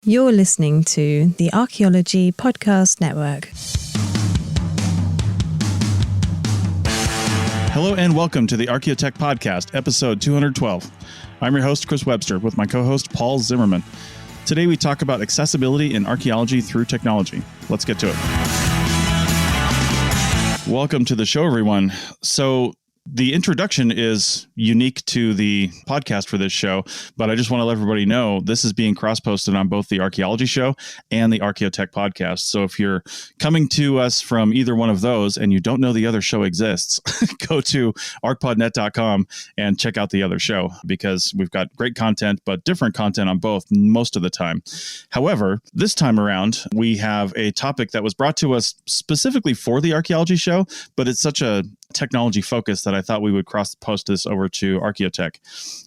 You're listening to the Archaeology Podcast Network. Hello and welcome to the Archaeotech Podcast, episode 212. I'm your host, Chris Webster, with my co-host, Paul Zimmerman. Today we talk about accessibility in archaeology through technology. Let's get to it. Welcome to the show, everyone. So the introduction is unique to the podcast for this show, but I just want to let everybody know this is being cross-posted on both the Archaeology Show and the Archaeotech Podcast. So if you're coming to us from either one of those and you don't know the other show exists, go to archpodnet.com and check out the other show, because we've got great content, but different content on both most of the time. However, this time around, we have a topic that was brought to us specifically for the Archaeology Show, but it's such a technology focus that I thought we would cross-post this over to Archaeotech.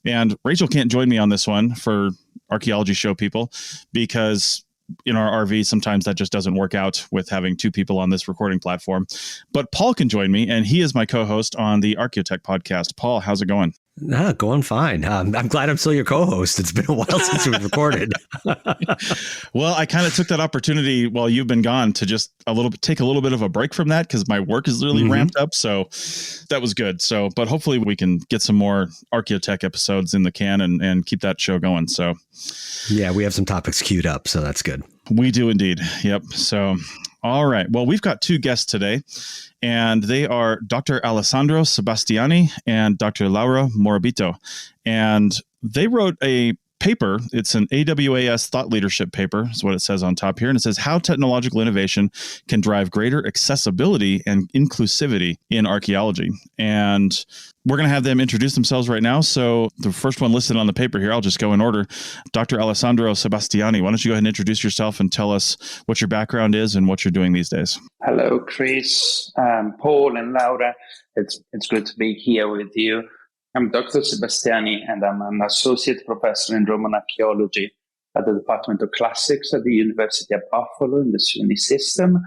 And Rachel can't join me on this one for Archaeology Show people, because in our RV, sometimes that just doesn't work out with having two people on this recording platform. But Paul can join me, and he is my co-host on the Archaeotech Podcast. Paul, how's it going? Going fine. I'm glad I'm still your co-host. It's been a while since we've recorded. Well, I kind of took that opportunity while you've been gone to just take a little bit of a break from that, because my work is really ramped up. So that was good. So, but hopefully we can get some more Archaeotech episodes in the can and keep that show going. So yeah, we have some topics queued up, so that's good. We do indeed. Yep. So, all right. Well, we've got two guests today, and they are Dr. Alessandro Sebastiani and Dr. Laura Morabito. And they wrote a paper. It's an AWAS thought leadership paper, is what it says on top here. And it says how technological innovation can drive greater accessibility and inclusivity in archaeology. And we're going to have them introduce themselves right now. So the first one listed on the paper here, I'll just go in order. Dr. Alessandro Sebastiani, why don't you go ahead and introduce yourself and tell us what your background is and what you're doing these days? Hello, Chris, Paul, and Laura. It's good to be here with you. I'm Dr. Sebastiani, and I'm an associate professor in Roman archaeology at the Department of Classics at the University of Buffalo in the SUNY system.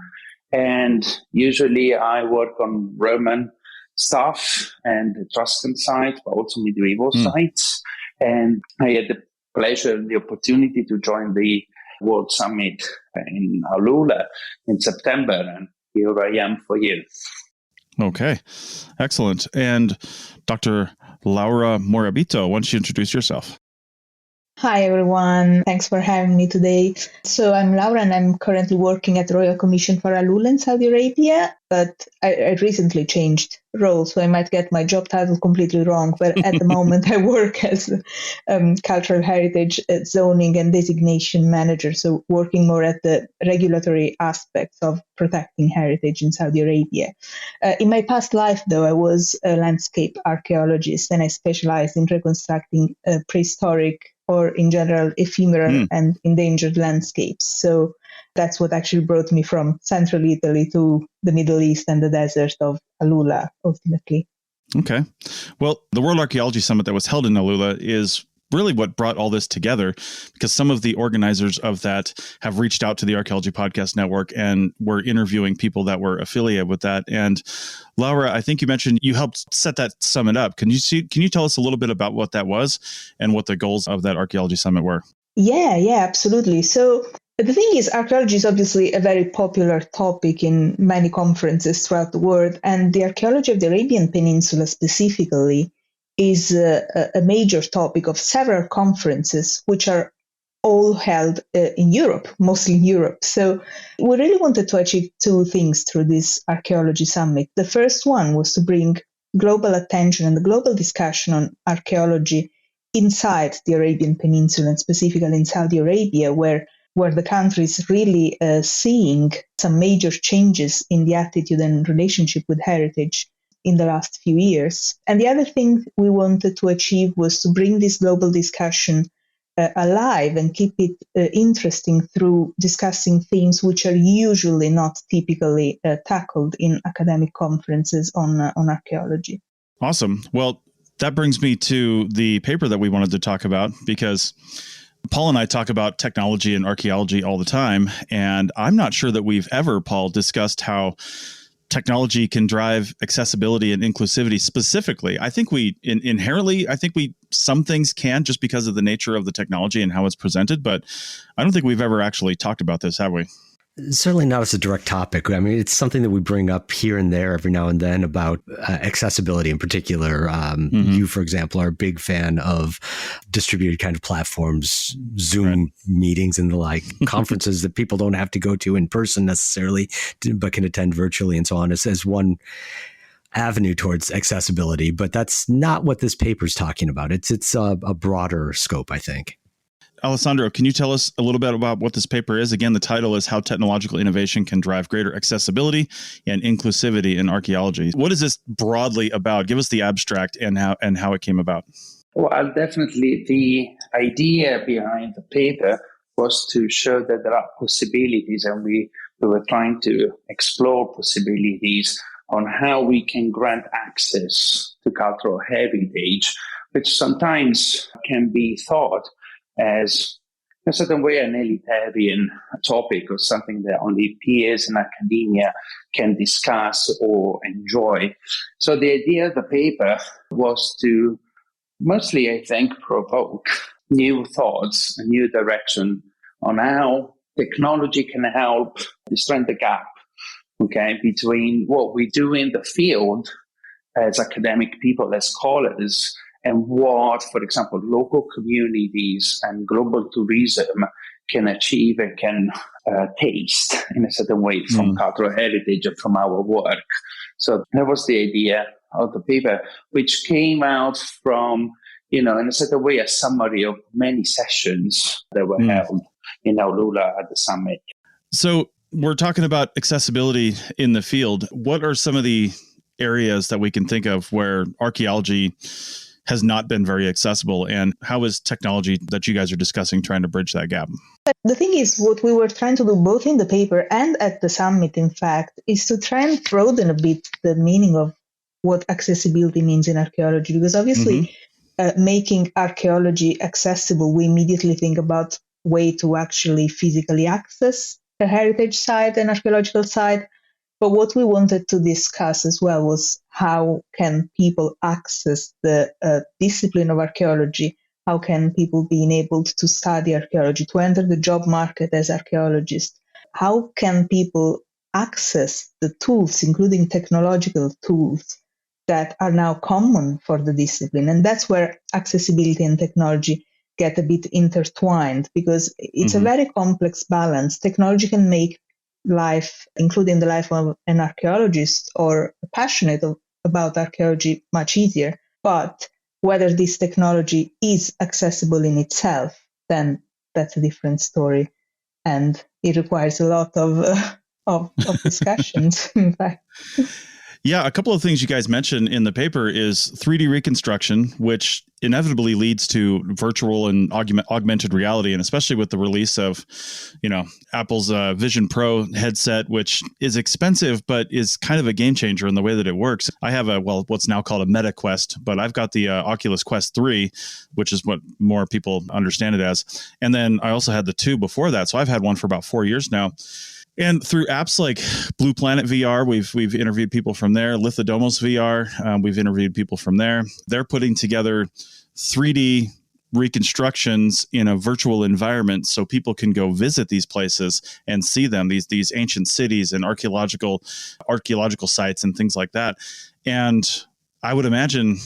And usually I work on Roman stuff and Etruscan sites, but also medieval sites. And I had the pleasure and the opportunity to join the World Summit in Alula in September, and here I am for you. Okay, excellent. And Dr. Laura Morabito, why don't you introduce yourself? Hi, everyone. Thanks for having me today. So I'm Laura, and I'm currently working at the Royal Commission for Alula in Saudi Arabia, but I recently changed roles, so I might get my job title completely wrong. But at the moment, I work as cultural heritage zoning and designation manager, so working more at the regulatory aspects of protecting heritage in Saudi Arabia. In my past life, though, I was a landscape archaeologist, and I specialized in reconstructing prehistoric or in general ephemeral and endangered landscapes. So that's what actually brought me from central Italy to the Middle East and the desert of Alula, ultimately. Okay. Well, the World Archaeology Summit that was held in Alula is really what brought all this together, because some of the organizers of that have reached out to the Archaeology Podcast Network and were interviewing people that were affiliated with that. And Laura, I think you mentioned you helped set that summit up. Can you tell us a little bit about what that was and what the goals of that Archaeology Summit were? Yeah, absolutely. So the thing is, archaeology is obviously a very popular topic in many conferences throughout the world, and the archaeology of the Arabian Peninsula specifically is a major topic of several conferences, which are all held in Europe, mostly in Europe. So we really wanted to achieve two things through this archaeology summit. The first one was to bring global attention and the global discussion on archaeology inside the Arabian Peninsula, and specifically in Saudi Arabia, where the country is really seeing some major changes in the attitude and relationship with heritage in the last few years. And the other thing we wanted to achieve was to bring this global discussion alive and keep it interesting through discussing themes which are usually not typically tackled in academic conferences on archaeology. Awesome. Well, that brings me to the paper that we wanted to talk about, because Paul and I talk about technology and archaeology all the time, and I'm not sure that we've ever, Paul, discussed how technology can drive accessibility and inclusivity specifically. I think we some things can just because of the nature of the technology and how it's presented, but I don't think we've ever actually talked about this, have we? Certainly not as a direct topic. I mean, it's something that we bring up here and there every now and then about accessibility in particular. You, for example, are a big fan of distributed kind of platforms, Zoom meetings and the like, conferences that people don't have to go to in person necessarily, but can attend virtually and so on as one avenue towards accessibility. But that's not what this paper is talking about. It's a broader scope, I think. Alessandro, can you tell us a little bit about what this paper is? Again, the title is How Technological Innovation Can Drive Greater Accessibility and Inclusivity in Archaeology. What is this broadly about? Give us the abstract and how it came about. Well, definitely the idea behind the paper was to show that there are possibilities, and we were trying to explore possibilities on how we can grant access to cultural heritage, which sometimes can be thought as in a certain way an elitarian topic or something that only peers in academia can discuss or enjoy. So the idea of the paper was to mostly, I think, provoke new thoughts, a new direction on how technology can help strengthen the gap, between what we do in the field as academic people, as scholars, and what, for example, local communities and global tourism can achieve and can taste in a certain way from cultural heritage and from our work. So that was the idea of the paper, which came out from, in a certain way, a summary of many sessions that were held in Alula at the summit. So we're talking about accessibility in the field. What are some of the areas that we can think of where archaeology has not been very accessible, and how is technology that you guys are discussing trying to bridge that gap? The thing is, what we were trying to do both in the paper and at the summit, in fact, is to try and broaden a bit the meaning of what accessibility means in archaeology, because obviously making archaeology accessible, we immediately think about way to actually physically access a heritage site, an archaeological site. But what we wanted to discuss as well was how can people access the discipline of archaeology? How can people be enabled to study archaeology, to enter the job market as archaeologists? How can people access the tools, including technological tools, that are now common for the discipline? And that's where accessibility and technology get a bit intertwined, because it's a very complex balance. Technology can make life, including the life of an archaeologist or passionate about archaeology, much easier. But whether this technology is accessible in itself, then that's a different story. And it requires a lot of discussions, in fact. Yeah, a couple of things you guys mentioned in the paper is 3D reconstruction, which inevitably leads to virtual and augmented reality, and especially with the release of, Apple's Vision Pro headset, which is expensive but is kind of a game changer in the way that it works. I have what's now called a Meta Quest, but I've got the Oculus Quest 3, which is what more people understand it as. And then I also had the 2 before that, so I've had one for about 4 years now. And through apps like Blue Planet VR, we've interviewed people from there. Lithodomos VR, we've interviewed people from there. They're putting together 3D reconstructions in a virtual environment so people can go visit these places and see them, these ancient cities and archaeological sites and things like that. And I would imagine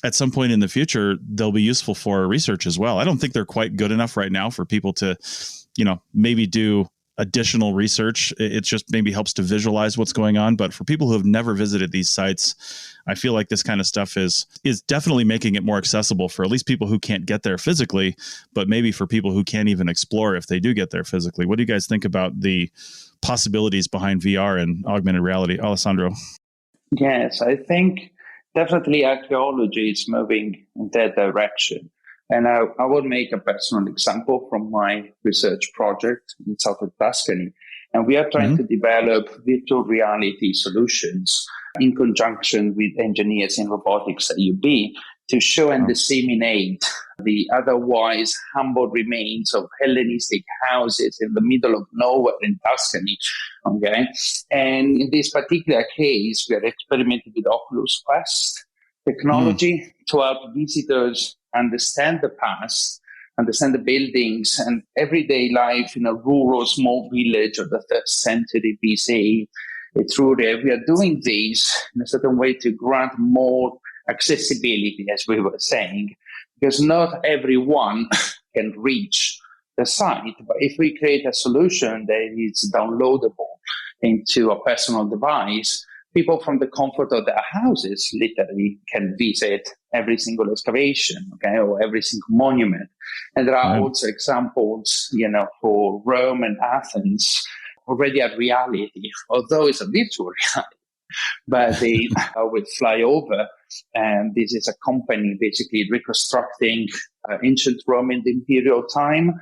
at some point in the future, they'll be useful for research as well. I don't think they're quite good enough right now for people to, maybe do additional research. It just maybe helps to visualize what's going on. But for people who have never visited these sites, I feel like this kind of stuff is definitely making it more accessible for at least people who can't get there physically, but maybe for people who can't even explore if they do get there physically. What do you guys think about the possibilities behind VR and augmented reality? Alessandro? Yes, I think definitely archaeology is moving in that direction. And I will make a personal example from my research project in southern Tuscany. And we are trying to develop virtual reality solutions in conjunction with engineers in robotics at UB to show and disseminate the otherwise humble remains of Hellenistic houses in the middle of nowhere in Tuscany. Okay, and in this particular case, we are experimenting with Oculus Quest technology to help visitors understand the past, understand the buildings and everyday life in a rural small village of the 3rd century BCE. Through there, we are doing this in a certain way to grant more accessibility, as we were saying, because not everyone can reach the site. But if we create a solution that is downloadable into a personal device, people from the comfort of their houses literally can visit every single excavation, okay, or every single monument. And there are also examples, for Rome and Athens, already a reality, although it's a virtual reality. But they will fly over, and this is a company basically reconstructing ancient Rome in the imperial time.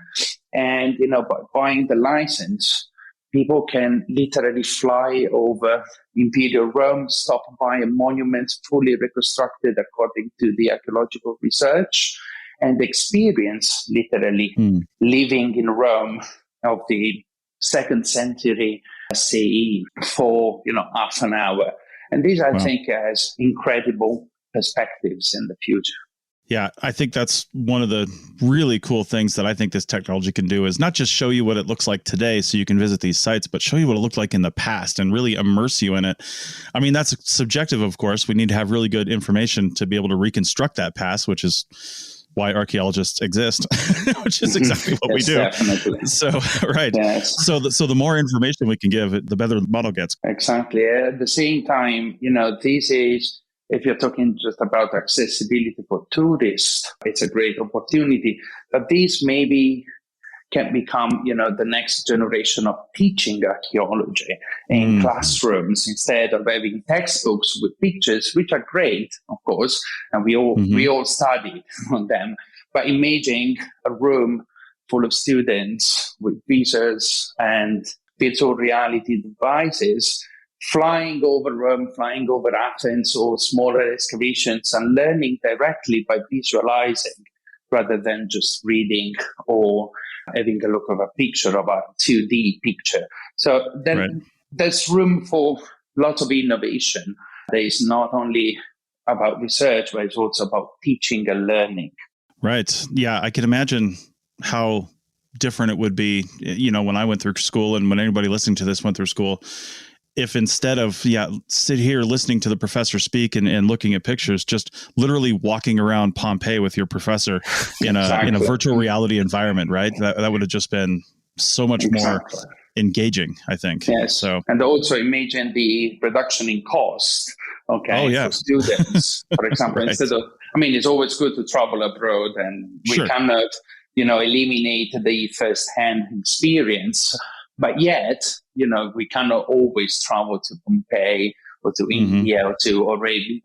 And, by buying the license, people can literally fly over imperial Rome, stop by a monument fully reconstructed according to the archaeological research, and experience literally living in Rome of the 2nd century CE for half an hour. And this, I think, has incredible perspectives in the future. Yeah, I think that's one of the really cool things that I think this technology can do is not just show you what it looks like today so you can visit these sites, but show you what it looked like in the past and really immerse you in it. I mean, that's subjective, of course. We need to have really good information to be able to reconstruct that past, which is why archaeologists exist, which is exactly what we do. Definitely. So, right. Yes. So the more information we can give, the better the model gets. Exactly. At the same time, this is, if you're talking just about accessibility for tourists, it's a great opportunity. But this maybe can become, the next generation of teaching archaeology in classrooms instead of having textbooks with pictures, which are great, of course, and we all studied on them. But imaging a room full of students with visors and virtual reality devices flying over Rome, flying over Athens or smaller excavations and learning directly by visualizing rather than just reading or having a look of a picture of a 2D picture. So then there's room for lots of innovation. There is not only about research, but it's also about teaching and learning. Right. Yeah, I can imagine how different it would be, when I went through school and when anybody listening to this went through school, if instead of, sit here listening to the professor speak and looking at pictures, just literally walking around Pompeii with your professor in a virtual reality environment, right? That would have just been so much more engaging, I think. Yes. So, and also imagine the reduction in cost, for students, for example, instead of, it's always good to travel abroad and we cannot, eliminate the first-hand experience. But yet, we cannot always travel to Pompeii or to India or to Arabia,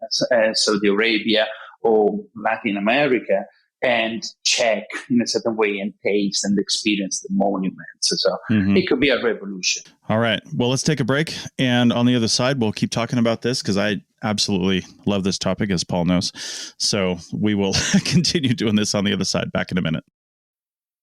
Saudi Arabia or Latin America and check in a certain way and taste and experience the monuments. So it could be a revolution. All right. Well, let's take a break. And on the other side, we'll keep talking about this because I absolutely love this topic, as Paul knows. So we will continue doing this on the other side. Back in a minute.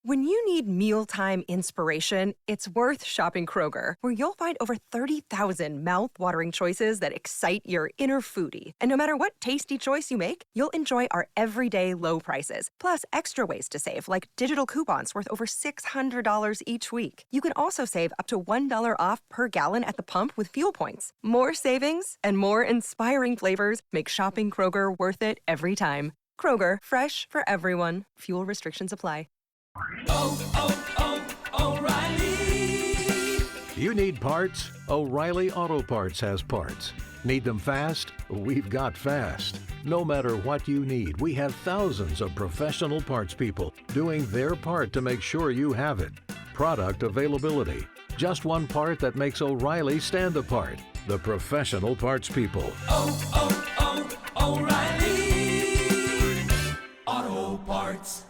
When you need mealtime inspiration, it's worth shopping Kroger, where you'll find over 30,000 mouth-watering choices that excite your inner foodie. And no matter what tasty choice you make, you'll enjoy our everyday low prices, plus extra ways to save, like digital coupons worth over $600 each week. You can also save up to $1 off per gallon at the pump with fuel points. More savings and more inspiring flavors make shopping Kroger worth it every time. Kroger, fresh for everyone. Fuel restrictions apply. O'Reilly. You need parts? O'Reilly Auto Parts has parts. Need them fast? We've got fast. No matter what you need, we have thousands of professional parts people doing their part to make sure you have it. Product availability. Just one part that makes O'Reilly stand apart. The professional parts people. O'Reilly Auto Parts.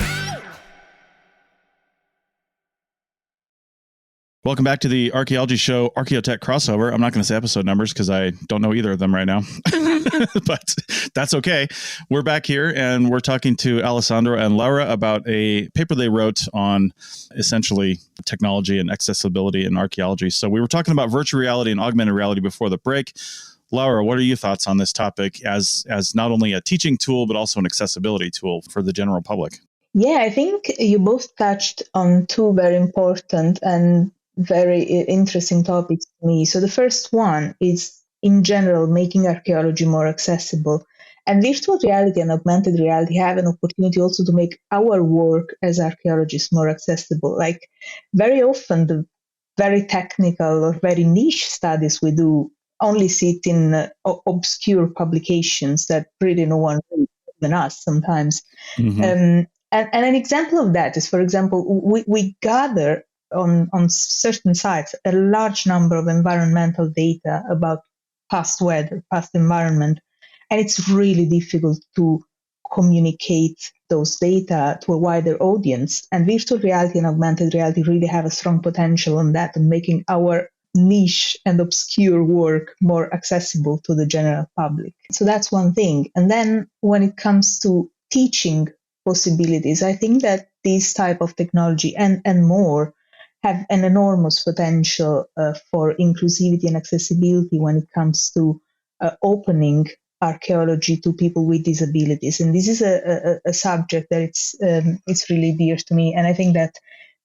Welcome back to the Archaeology Show, Archaeotech crossover. I'm not going to say episode numbers because I don't know either of them right now. but that's okay. We're back here and we're talking to Alessandro and Laura about a paper they wrote on essentially technology and accessibility in archaeology. So we were talking about virtual reality and augmented reality before the break. Laura, what are your thoughts on this topic as not only a teaching tool, but also an accessibility tool for the general public? Yeah, I think you both touched on two very important and very interesting topics to me. So the first one is, in general, making archaeology more accessible. And virtual reality and augmented reality have an opportunity also to make our work as archaeologists more accessible. Like very often, the very technical or very niche studies we do only sit in obscure publications that really no one reads, even us sometimes. And an example of that is, for example, we gather on certain sites a large number of environmental data about past weather, past environment, and it's really difficult to communicate those data to a wider audience. And virtual reality and augmented reality really have a strong potential on that, on making our niche and obscure work more accessible to the general public. So that's one thing. And then when it comes to teaching possibilities, I think that this type of technology and more have an enormous potential for inclusivity and accessibility when it comes to opening archaeology to people with disabilities. And this is a subject that it's really dear to me. And I think that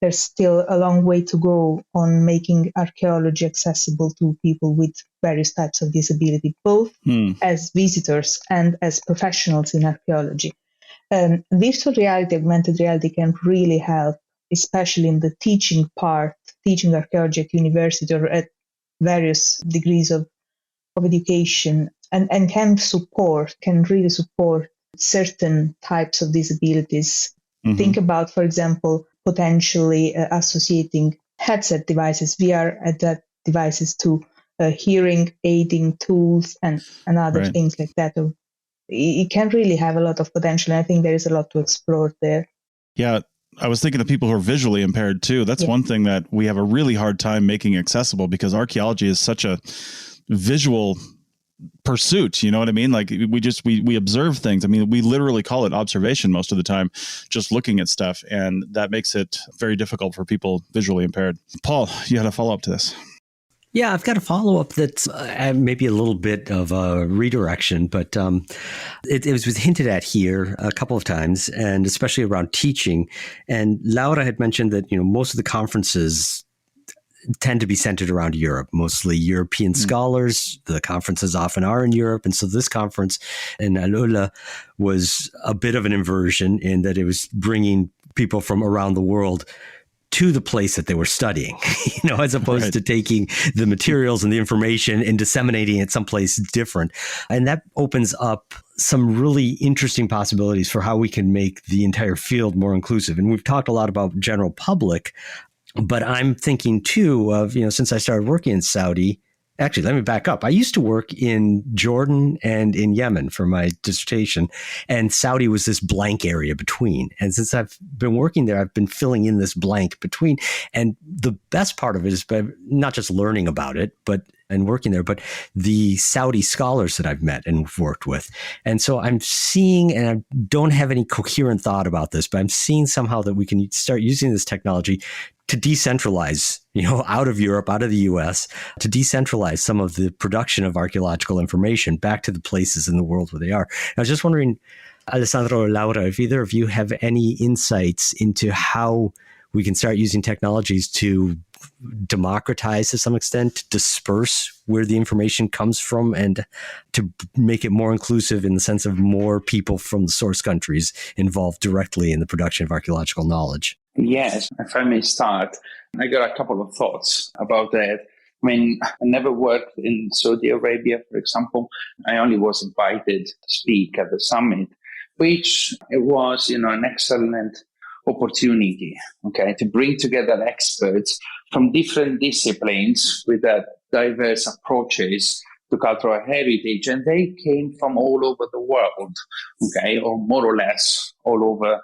there's still a long way to go on making archaeology accessible to people with various types of disability, both as visitors and as professionals in archaeology. Virtual reality, augmented reality can really help, especially in the teaching part, teaching archaeology at university or at various degrees of education, and can really support certain types of disabilities. Think about, for example, potentially associating headset devices, VR headset devices to hearing aiding tools and other things like that. It can really have a lot of potential. And I think there is a lot to explore there. Yeah. I was thinking of people who are visually impaired too. That's one thing that we have a really hard time making accessible, because archaeology is such a visual pursuit. You know what I mean? Like we observe things. I mean, we literally call it observation most of the time, just looking at stuff. And that makes it very difficult for people visually impaired. Paul, you had a follow up to this. Yeah, I've got a follow-up that's maybe a little bit of a redirection, but it was hinted at here a couple of times, and especially around teaching. And Laura had mentioned that, most of the conferences tend to be centered around Europe, mostly European scholars. The conferences often are in Europe. And so this conference in Alula was a bit of an inversion in that it was bringing people from around the world to the place that they were studying, as opposed to taking the materials and the information and disseminating it someplace different. And that opens up some really interesting possibilities for how we can make the entire field more inclusive. And we've talked a lot about general public, but I'm thinking too of, since I started working in Saudi. Actually, let me back up. I used to work in Jordan and in Yemen for my dissertation, and Saudi was this blank area between. And since I've been working there, I've been filling in this blank between. And the best part of it is not just learning about it, and working there, but the Saudi scholars that I've met and worked with. And so I'm seeing, and I don't have any coherent thought about this, but I'm seeing somehow that we can start using this technology to decentralize, out of Europe, out of the US, to decentralize some of the production of archaeological information back to the places in the world where they are. I was just wondering, Alessandro or Laura, if either of you have any insights into how we can start using technologies to democratize to some extent, to disperse where the information comes from, and to make it more inclusive in the sense of more people from the source countries involved directly in the production of archaeological knowledge. Yes, if I may start, I got a couple of thoughts about that. I mean, I never worked in Saudi Arabia, for example. I only was invited to speak at the summit, which it was, an excellent opportunity, to bring together experts from different disciplines with diverse approaches to cultural heritage. And they came from all over the world, or more or less all over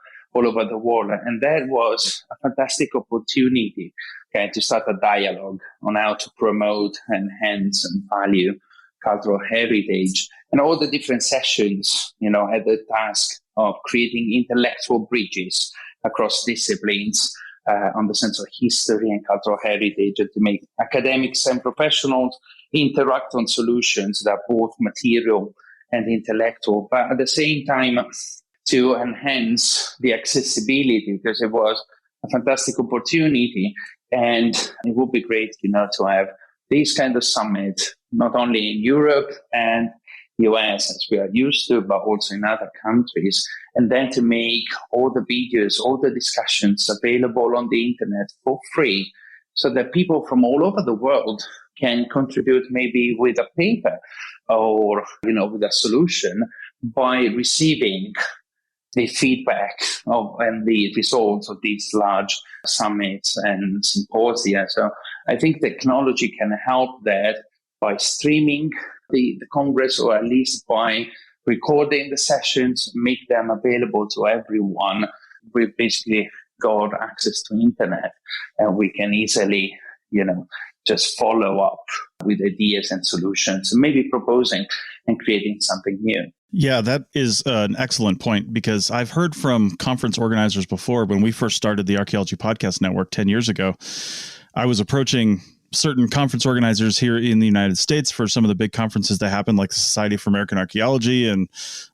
the world. And that was a fantastic opportunity, to start a dialogue on how to promote, enhance, and value cultural heritage. And all the different sessions, had the task of creating intellectual bridges across disciplines on the sense of history and cultural heritage, and to make academics and professionals interact on solutions that are both material and intellectual, but at the same time to enhance the accessibility, because it was a fantastic opportunity. And it would be great, to have these kind of summits, not only in Europe and US as we are used to, but also in other countries. And then to make all the videos, all the discussions available on the internet for free, so that people from all over the world can contribute maybe with a paper or, with a solution by receiving the feedback and the results of these large summits and symposia. So I think technology can help that by streaming the Congress, or at least by recording the sessions, make them available to everyone. We've basically got access to internet, and we can easily, just follow up with ideas and solutions, maybe proposing and creating something new. Yeah, that is an excellent point, because I've heard from conference organizers before. When we first started the Archaeology Podcast Network 10 years ago, I was approaching certain conference organizers here in the United States for some of the big conferences that happen, like the Society for American Archaeology and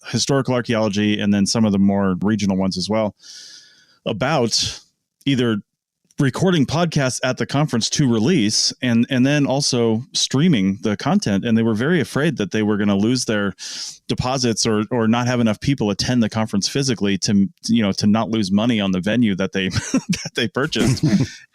Historical Archaeology, and then some of the more regional ones as well, about either recording podcasts at the conference to release and then also streaming the content. And they were very afraid that they were going to lose their deposits or not have enough people attend the conference physically to not lose money on the venue that they that they purchased.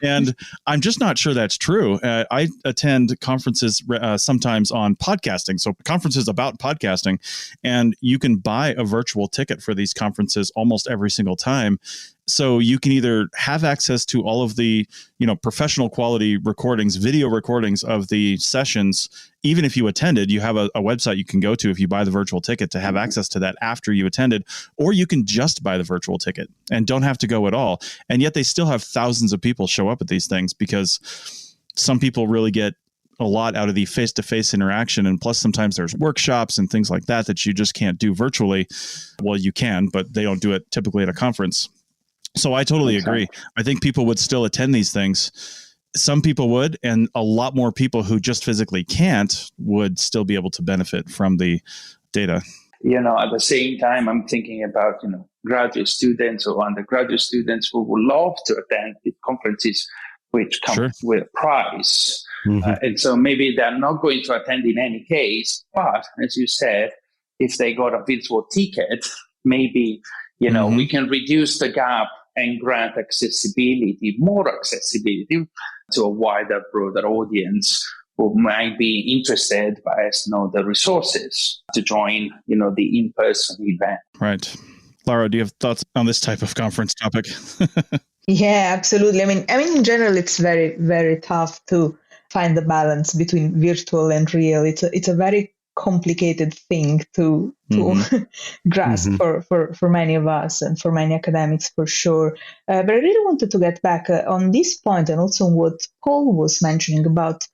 And I'm just not sure that's true. I attend conferences sometimes on podcasting, so conferences about podcasting, and you can buy a virtual ticket for these conferences almost every single time. So you can either have access to all of the, professional quality recordings, video recordings of the sessions. Even if you attended, you have a website you can go to if you buy the virtual ticket to have access to that after you attended, or you can just buy the virtual ticket and don't have to go at all. And yet they still have thousands of people show up at these things, because some people really get a lot out of the face-to-face interaction. And plus, sometimes there's workshops and things like that you just can't do virtually. Well, you can, but they don't do it typically at a conference. So I totally agree. I think people would still attend these things. Some people would, and a lot more people who just physically can't would still be able to benefit from the data. At the same time, I'm thinking about, graduate students or undergraduate students who would love to attend the conferences which come with a prize. Mm-hmm. And so maybe they're not going to attend in any case, but as you said, if they got a virtual ticket, maybe, we can reduce the gap and grant more accessibility to a wider, broader audience who might be interested but has the resources to join, the in-person event. Right. Laura, do you have thoughts on this type of conference topic? Yeah, absolutely. I mean, in general, it's very, very tough to find the balance between virtual and real. It's a very complicated thing to grasp for many of us and for many academics, for sure. But I really wanted to get back on this point, and also on what Paul was mentioning about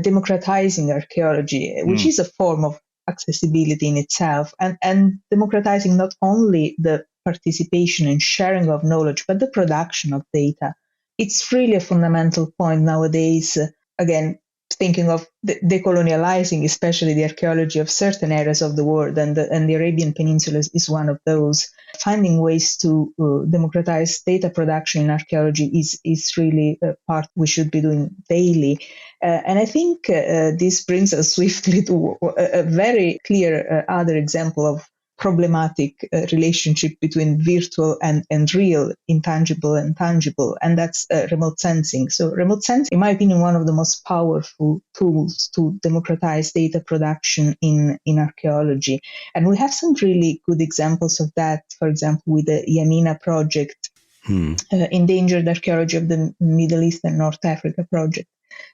democratizing archaeology, which is a form of accessibility in itself, and democratizing not only the participation and sharing of knowledge, but the production of data. It's really a fundamental point nowadays. Again, thinking of decolonializing, especially the archaeology of certain areas of the world, and the Arabian Peninsula is one of those. Finding ways to democratize data production in archaeology is really a part we should be doing daily. And I think this brings us swiftly to a very clear other example of problematic relationship between virtual and real, intangible and tangible, and that's remote sensing. So remote sensing, in my opinion, one of the most powerful tools to democratize data production in archaeology. And we have some really good examples of that, for example, with the Yamina project, Endangered Archaeology of the Middle East and North Africa project.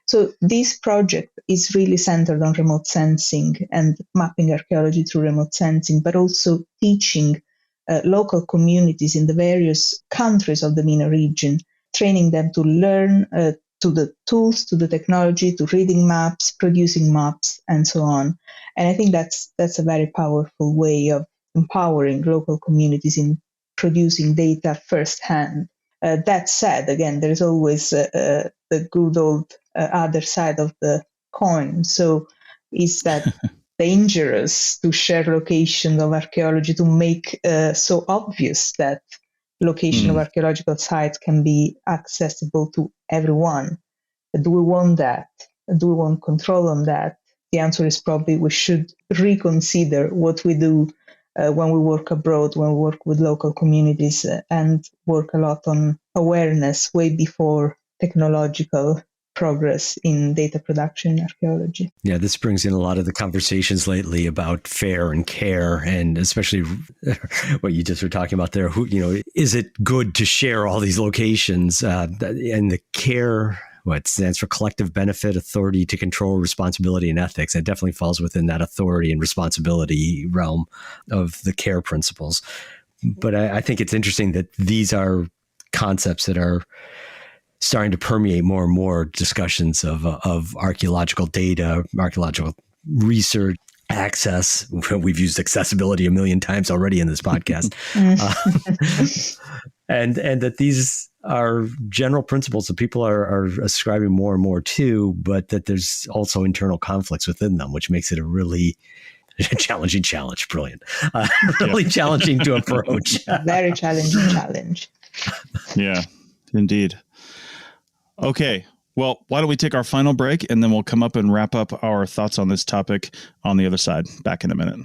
So this project is really centered on remote sensing and mapping archaeology through remote sensing, but also teaching local communities in the various countries of the MENA region, training them to learn to the tools, to the technology, to reading maps, producing maps, and so on. And I think that's a very powerful way of empowering local communities in producing data firsthand. That said, again, there's always the good old other side of the coin. So is that dangerous to share location of archaeology, to make so obvious that location of archaeological sites can be accessible to everyone? Do we want that? Do we want control on that? The answer is probably we should reconsider what we do when we work abroad, when we work with local communities, and work a lot on awareness way before technological progress in data production in archaeology. Yeah, this brings in a lot of the conversations lately about fair and care, and especially what you just were talking about there. Is it good to share all these locations? And the care, what stands for collective benefit, authority to control, responsibility, and ethics. It definitely falls within that authority and responsibility realm of the care principles. But I think it's interesting that these are concepts that are starting to permeate more and more discussions of archaeological data, archaeological research, access. We've used accessibility a million times already in this podcast. And that these are general principles that people are ascribing more and more to, but that there's also internal conflicts within them, which makes it a really challenging challenge. Brilliant. Really challenging to approach. Very challenging challenge. Yeah, indeed. Okay, well, why don't we take our final break, and then we'll come up and wrap up our thoughts on this topic on the other side. Back in a minute.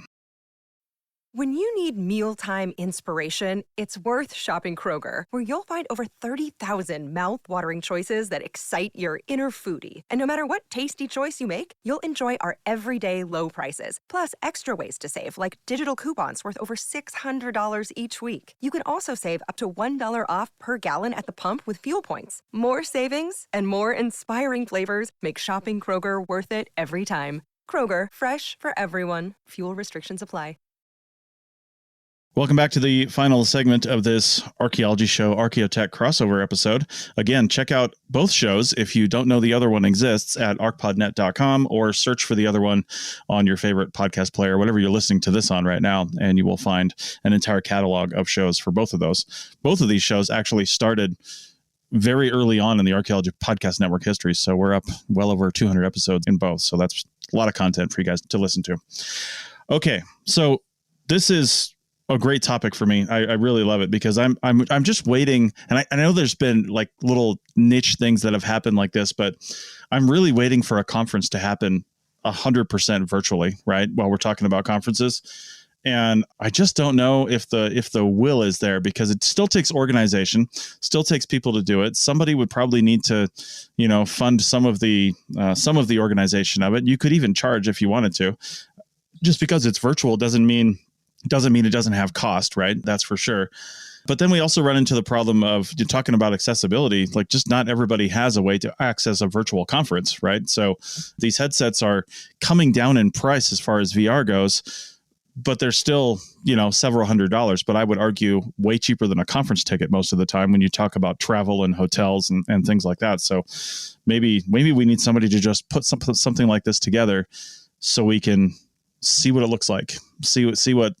When you need mealtime inspiration, it's worth shopping Kroger, where you'll find over 30,000 mouth-watering choices that excite your inner foodie. And no matter what tasty choice you make, you'll enjoy our everyday low prices, plus extra ways to save, like digital coupons worth over $600 each week. You can also save up to $1 off per gallon at the pump with fuel points. More savings and more inspiring flavors make shopping Kroger worth it every time. Kroger, fresh for everyone. Fuel restrictions apply. Welcome back to the final segment of this Archaeology Show Archaeotech crossover episode. Again, check out both shows if you don't know the other one exists at archpodnet.com, or search for the other one on your favorite podcast player, whatever you're listening to this on right now, and you will find an entire catalog of shows for both of those. Both of these shows actually started very early on in the Archaeology Podcast Network history, so we're up well over 200 episodes in both, so that's a lot of content for you guys to listen to. Okay, so this is a great topic for me. I really love it because I'm just waiting, and I know there's been like little niche things that have happened like this, but I'm really waiting for a conference to happen 100% virtually, right? While we're talking about conferences. And I just don't know if the will is there, because it still takes organization, still takes people to do it. Somebody would probably need to, fund some of the organization of it. You could even charge if you wanted to. Just because it's virtual doesn't mean it doesn't have cost, right? That's for sure. But then we also run into the problem of talking about accessibility. Like, just not everybody has a way to access a virtual conference, right? So these headsets are coming down in price as far as VR goes, but they're still, several $100s. But I would argue way cheaper than a conference ticket most of the time when you talk about travel and hotels and things like that. So maybe we need somebody to just put something like this together so we can see what it looks like, see what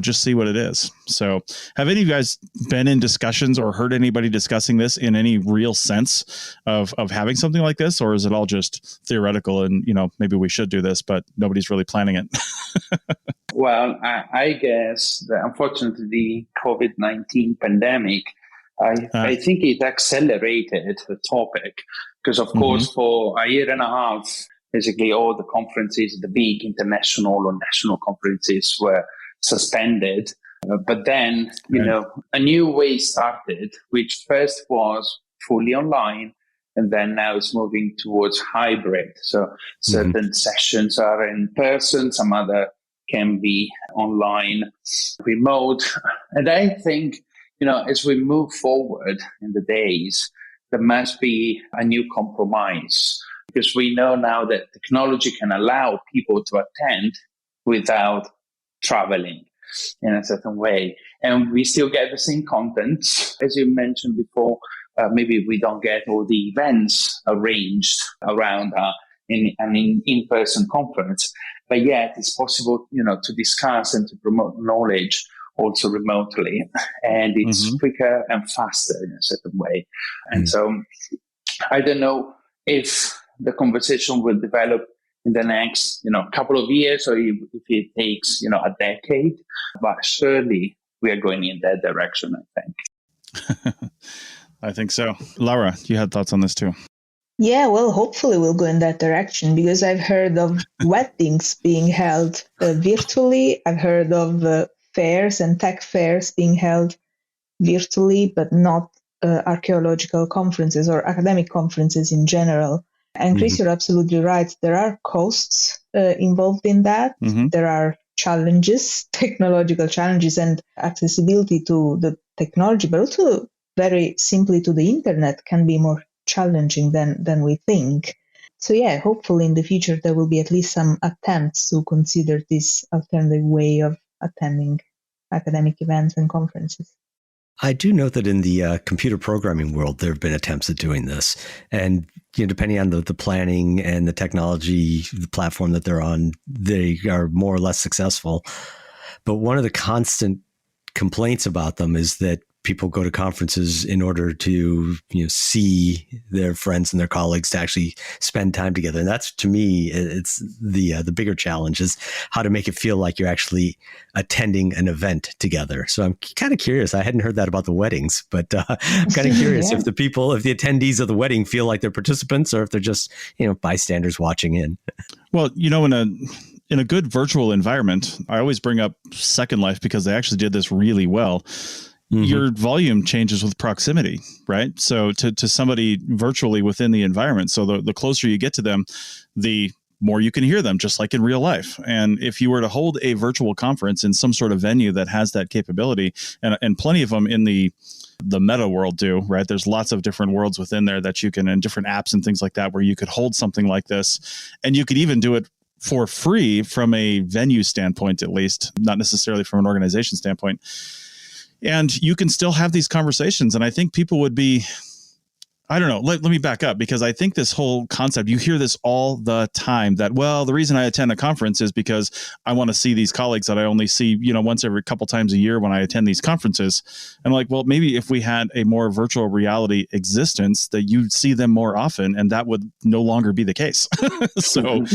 just see what it is. So have any of you guys been in discussions or heard anybody discussing this in any real sense of having something like this? Or is it all just theoretical and, maybe we should do this, but nobody's really planning it? Well, I guess that unfortunately the COVID-19 pandemic, I think it accelerated the topic because, of course, for a year and a half, basically all the conferences, the big international or national conferences were suspended. But then, a new way started, which first was fully online, and then now it's moving towards hybrid. So certain sessions are in person, some other can be online, remote. And I think, as we move forward in the days, there must be a new compromise, because we know now that technology can allow people to attend without traveling in a certain way. And we still get the same content, as you mentioned before, maybe we don't get all the events arranged around in an in-person conference, but yet it's possible, to discuss and to promote knowledge also remotely, and it's quicker and faster in a certain way. And so I don't know if the conversation will develop in the next, couple of years, or if it takes, a decade, but surely we are going in that direction, I think. I think so. Laura, you had thoughts on this too. Yeah, well, hopefully we'll go in that direction, because I've heard of weddings being held virtually. I've heard of fairs and tech fairs being held virtually, but not archaeological conferences or academic conferences in general. And Chris, you're absolutely right. There are costs involved in that. There are challenges, technological challenges, and accessibility to the technology, but also very simply to the internet can be more challenging than we think. So yeah, hopefully in the future there will be at least some attempts to consider this alternative way of attending academic events and conferences. I do note that in the computer programming world, there have been attempts at doing this. And depending on the planning and the technology, the platform that they're on, they are more or less successful. But one of the constant complaints about them is that people go to conferences in order to see their friends and their colleagues, to actually spend time together. And that's, to me, it's the bigger challenge, is how to make it feel like you're actually attending an event together. So I'm kind of curious. I hadn't heard that about the weddings, but I'm kind of curious if the attendees of the wedding feel like they're participants, or if they're just bystanders watching in. Well, in a good virtual environment, I always bring up Second Life because they actually did this really well. Your volume changes with proximity, right? So to somebody virtually within the environment. So the closer you get to them, the more you can hear them, just like in real life. And if you were to hold a virtual conference in some sort of venue that has that capability, and plenty of them in the meta world do, right? There's lots of different worlds within there that you can, and different apps and things like that, where you could hold something like this, and you could even do it for free from a venue standpoint, at least, not necessarily from an organization standpoint. And you can still have these conversations. And I think people would be, I don't know, let me back up, because I think this whole concept, you hear this all the time, that, well, the reason I attend a conference is because I want to see these colleagues that I only see, once every couple times a year when I attend these conferences. And like, well, maybe if we had a more virtual reality existence, that you'd see them more often, and that would no longer be the case. So,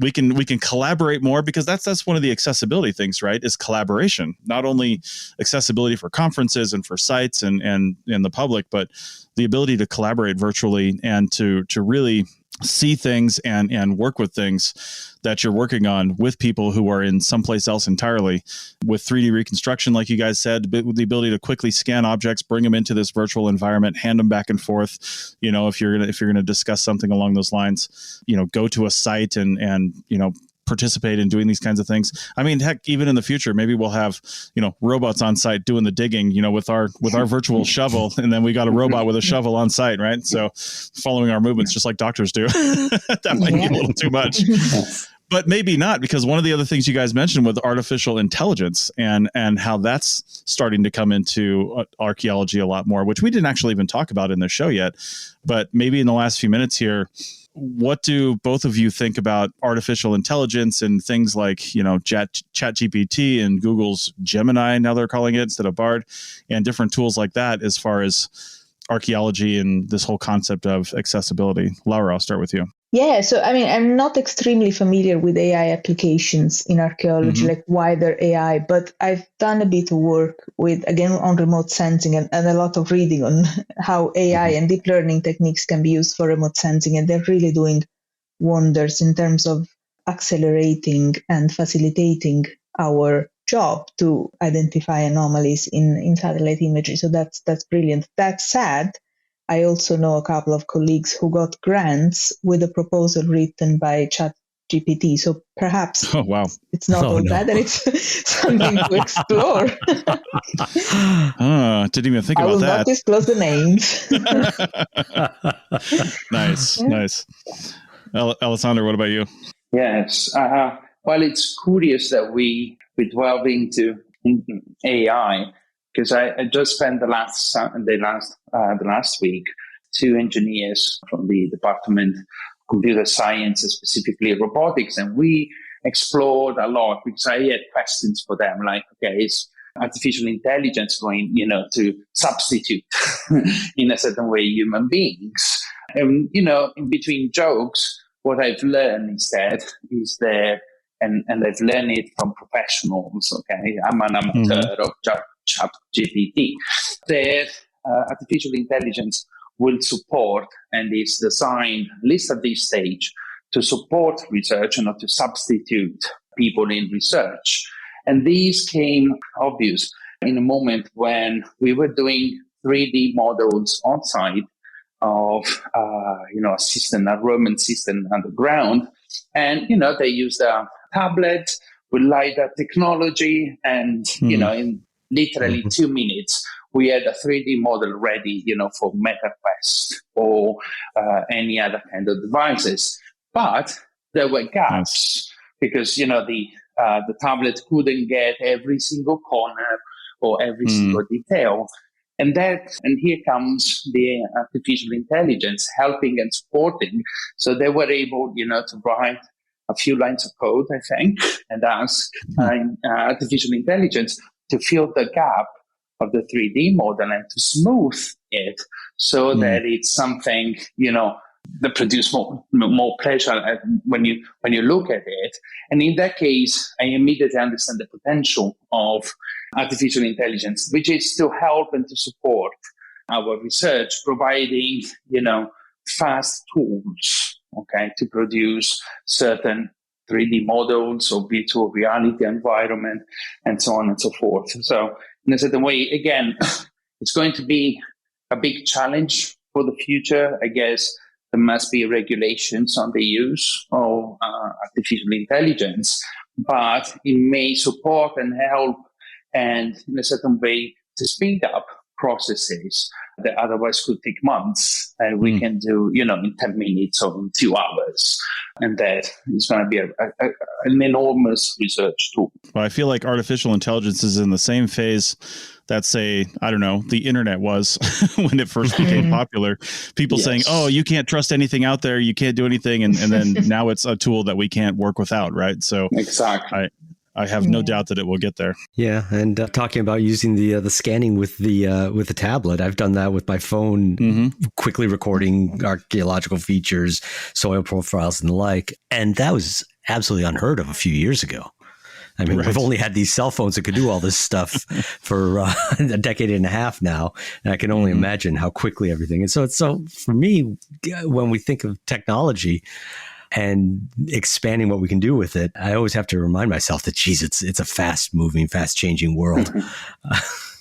we can collaborate more, because that's one of the accessibility things, right? Is collaboration, not only accessibility for conferences and for sites and the public, but the ability to collaborate virtually and to really see things and work with things that you're working on with people who are in someplace else entirely. With 3D reconstruction, like you guys said, the ability to quickly scan objects, bring them into this virtual environment, hand them back and forth. If you're gonna discuss something along those lines, go to a site and participate in doing these kinds of things. I mean, heck, even in the future, maybe we'll have, robots on site doing the digging, with our virtual shovel, and then we got a robot with a shovel on site, right? So following our movements, just like doctors do. That might be a little too much. But maybe not, because one of the other things you guys mentioned with artificial intelligence and how that's starting to come into archaeology a lot more, which we didn't actually even talk about in the show yet, but maybe in the last few minutes here, what do both of you think about artificial intelligence and things like, ChatGPT and Google's Gemini, now they're calling it, instead of Bard, and different tools like that, as far as archaeology and this whole concept of accessibility? Laura, I'll start with you. Yeah, so I'm not extremely familiar with AI applications in archaeology, like wider AI, but I've done a bit of work on remote sensing and a lot of reading on how AI and deep learning techniques can be used for remote sensing. And they're really doing wonders in terms of accelerating and facilitating our job to identify anomalies in satellite imagery. So that's brilliant. That said, I also know a couple of colleagues who got grants with a proposal written by ChatGPT. So perhaps it's not all bad, and it's something to explore. Didn't even think about that. I will not disclose the names. Nice. Alessandro, what about you? Yes. Well, it's curious that we delve into AI, because I just spent the last week, 2 engineers from the Department of Computer Science, specifically robotics, and we explored a lot because I had questions for them, like, okay, is artificial intelligence going, to substitute in a certain way human beings? And, in between jokes, what I've learned instead is that, and I've learned it from professionals, okay, I'm an amateur of ChatGPT, that artificial intelligence will support and is designed, at least at this stage, to support research and not to substitute people in research. And these came obvious in a moment when we were doing 3D models on site of, a Roman system underground. And, they used a tablet with LiDAR technology. And, in literally 2 minutes, we had a 3D model ready, for MetaQuest or any other kind of devices. But there were gaps because, the tablet couldn't get every single corner or every single detail. And here comes the artificial intelligence helping and supporting. So they were able, to write a few lines of code, I think, and ask artificial intelligence to fill the gap of the 3D model and to smooth it so that it's something, that produce more pleasure when you look at it. And in that case, I immediately understand the potential of artificial intelligence, which is to help and to support our research, providing, fast tools, okay, to produce certain 3D models or virtual reality environment and so on and so forth. So in a certain way, again, it's going to be a big challenge for the future, I guess. There must be regulations on the use of artificial intelligence, but it may support and help and in a certain way to speed up processes that otherwise could take months. And we can do, in 10 minutes or in 2 hours. And that is going to be an enormous research tool. Well, I feel like artificial intelligence is in the same phase that, say, I don't know, the internet was when it first became popular. People saying, oh, you can't trust anything out there. You can't do anything. And then now it's a tool that we can't work without. Right. So exactly. I have no doubt that it will get there. Yeah, and talking about using the scanning with the tablet, I've done that with my phone, quickly recording archaeological features, soil profiles, and the like. And that was absolutely unheard of a few years ago. I mean, we've only had these cell phones that could do all this stuff for a decade and a half now, and I can only imagine how quickly everything. And so for me, when we think of technology and expanding what we can do with it, I always have to remind myself that, geez, it's a fast-moving, fast-changing world.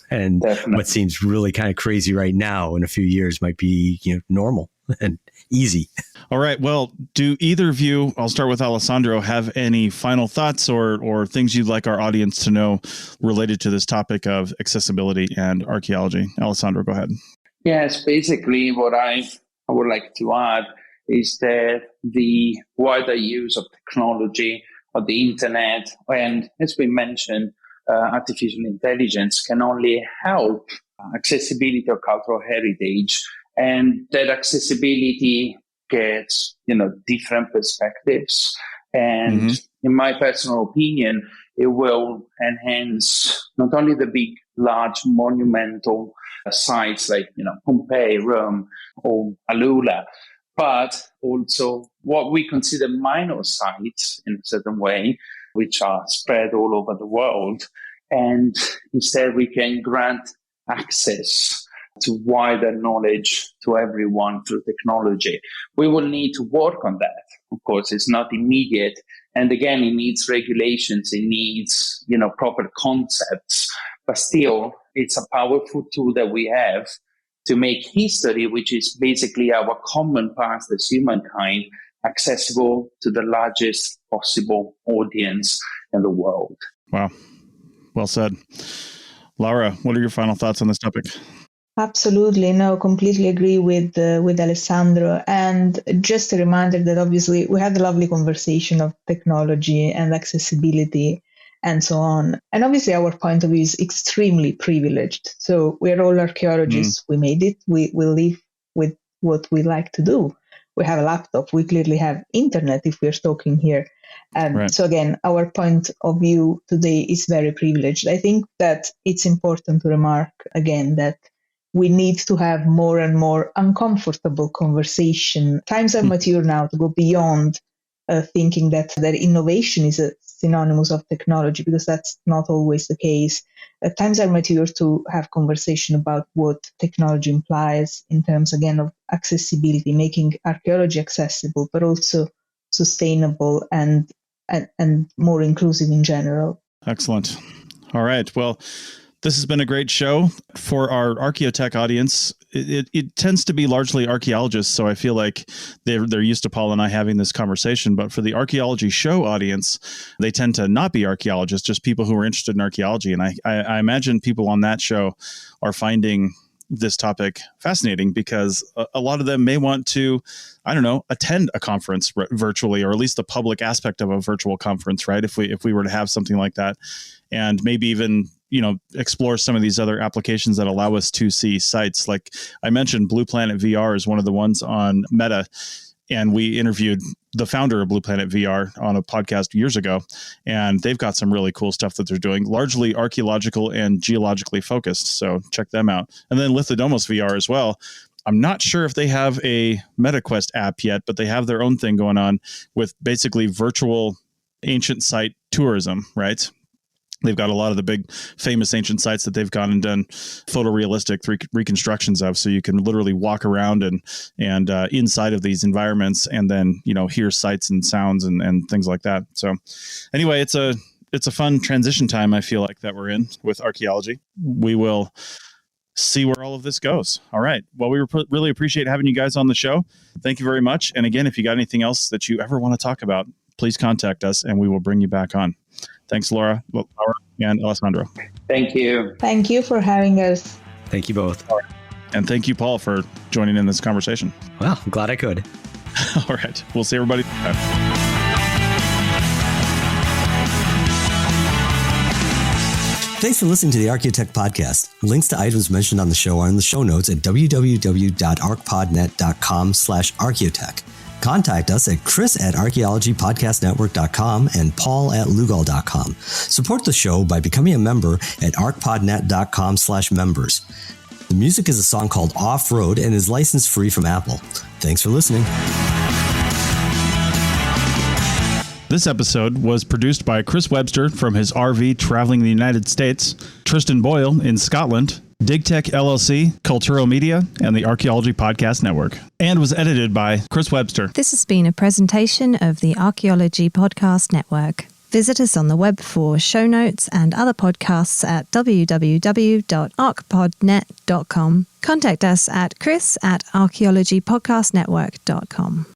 And definitely. What seems really kind of crazy right now in a few years might be, normal and easy. All right. Well, do either of you, I'll start with Alessandro, have any final thoughts or things you'd like our audience to know related to this topic of accessibility and archaeology? Alessandro, go ahead. Yes, basically what I would like to add is that the wider use of technology, of the internet, and as we mentioned, artificial intelligence can only help accessibility of cultural heritage, and that accessibility gets, different perspectives. And in my personal opinion, it will enhance not only the big, large monumental sites like, Pompeii, Rome, or Alula, but also what we consider minor sites in a certain way, which are spread all over the world. And instead we can grant access to wider knowledge to everyone through technology. We will need to work on that. Of course, it's not immediate. And again, it needs regulations. It needs, proper concepts. But still, it's a powerful tool that we have to make history, which is basically our common past as humankind, accessible to the largest possible audience in the world. Wow. Well said. Laura, what are your final thoughts on this topic? Absolutely. No, completely agree with Alessandro. And just a reminder that obviously we had a lovely conversation of technology and accessibility. and so on. And obviously our point of view is extremely privileged. So we're all archaeologists. We made it. We live with what we like to do. We have a laptop. We clearly have internet if we're talking here. Right. So again, our point of view today is very privileged. I think that it's important to remark again that we need to have more and more uncomfortable conversation. Times are mature now to go beyond thinking that innovation is a synonymous of technology, because that's not always the case. Times are mature to have conversation about what technology implies in terms, again, of accessibility, making archaeology accessible, but also sustainable and more inclusive in general. Excellent. All right. Well, this has been a great show. For our Archaeotech audience, it tends to be largely archaeologists, so I feel like they're used to Paul and I having this conversation. But for the archaeology show audience, they tend to not be archaeologists, just people who are interested in archaeology. And I imagine people on that show are finding this topic fascinating because a lot of them may want to, I don't know, attend a conference virtually, or at least the public aspect of a virtual conference, right? If we were to have something like that, and maybe even, explore some of these other applications that allow us to see sites. Like I mentioned, Blue Planet VR is one of the ones on Meta, and we interviewed the founder of Blue Planet VR on a podcast years ago, and they've got some really cool stuff that they're doing, largely archaeological and geologically focused. So check them out. And then Lithodomos VR as well. I'm not sure if they have a MetaQuest app yet, but they have their own thing going on with basically virtual ancient site tourism, right? They've got a lot of the big famous ancient sites that they've gone and done photorealistic reconstructions of. So you can literally walk around and inside of these environments and then, hear sights and sounds and things like that. So anyway, it's a fun transition time, I feel like, that we're in with archaeology. We will see where all of this goes. All right. Well, we really appreciate having you guys on the show. Thank you very much. And again, if you got anything else that you ever want to talk about, please contact us and we will bring you back on. Thanks, Laura and Alessandro. Thank you. Thank you for having us. Thank you both. And thank you, Paul, for joining in this conversation. Well, I'm glad I could. All right. We'll see everybody. Thanks for listening to the Archaeotech podcast. Links to items mentioned on the show are in the show notes at www.archpodnet.com/archaeotech. Contact us at chris@archaeologypodcastnetwork.com and paul@lugal.com. Support the show by becoming a member at archpodnet.com/members. The music is a song called Off Road and is license free from Apple. Thanks for listening. This episode was produced by Chris Webster from his RV traveling the United States, Tristan Boyle in Scotland, DigTech LLC, Culturo Media, and the Archaeology Podcast Network, and was edited by Chris Webster. This has been a presentation of the Archaeology Podcast Network. Visit us on the web for show notes and other podcasts at www.archpodnet.com. Contact us at chris@archaeologypodcastnetwork.com.